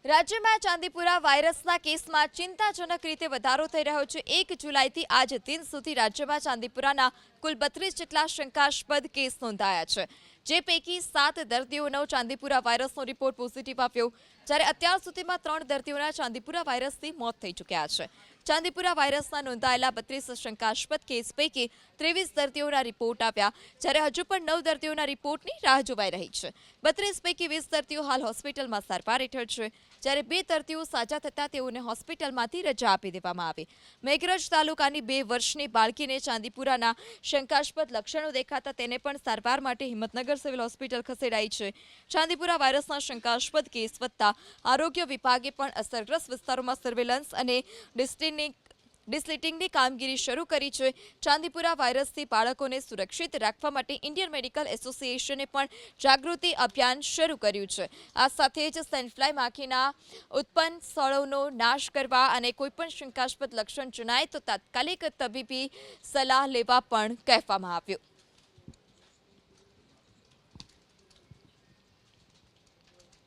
રાજ્યમાં ચાંદીપુરા વાયરસના કેસમાં ચિંતાજનક રીતે વધારો થઈ રહ્યો છે। 1 જુલાઈથી આજ દિન સુધી રાજ્યમાં ચાંદીપુરાના કુલ 32 જેટલા શંકાસ્પદ કેસ નોંધાયા છે, જે પૈકી 7 દર્દીઓનો ચાંદીપુરા વાયરસનો રિપોર્ટ પોઝિટિવ આવ્યો, જ્યારે અત્યાર સુધીમાં 3 દર્દીઓના ચાંદીપુરા વાયરસથી મોત થઈ ચૂક્યા છે। ચાંદીપુરા વાયરસના નોંધાયેલા 32 શંકાસ્પદ કેસ પૈકી 23 દર્દીઓના રિપોર્ટ આવ્યા, જ્યારે હજુ પણ 9 દર્દીઓના રિપોર્ટની રાહ જોવાઈ રહી છે। 32 પૈકી 20 દર્દીઓ હાલ હોસ્પિટલમાં સારવાર હેઠળ છે, જ્યારે 2 દર્દીઓ સાજા થતા તેઓને હોસ્પિટલમાંથી રજા આપી દેવામાં આવી। મેઘરજ તાલુકાની 2 વર્ષની બાળકીને ચાંદીપુરાના શંકાસ્પદ લક્ષણો દેખાતા તેને પણ સારવાર માટે હિંમતનગર સિવિલ હોસ્પિટલ ખસેડાઈ છે। ચાંદીપુરા વાયરસના શંકાસ્પદ કેસ વધતા આરોગ્ય વિભાગે પણ અસરગ્રસ્ત વિસ્તારોમાં સર્વેલન્સ અને ડિસ્લિટિંગની કામગીરી શરૂ કરી છે। ચાંદીપુરા વાયરસથી બાળકોને સુરક્ષિત રાખવા માટે ઇન્ડિયન મેડિકલ એસોસિએશને પણ જાગૃતિ અભિયાન શરૂ કર્યું છે। આ સાથે જ સેન્ડફ્લાય માખીના ઉત્પન્ન સ્થળોનો નાશ કરવા અને કોઈપણ શંકાસ્પદ લક્ષણ જણાય તો તાત્કાલિક તબીબી સલાહ લેવા પણ કહેવામાં આવ્યું।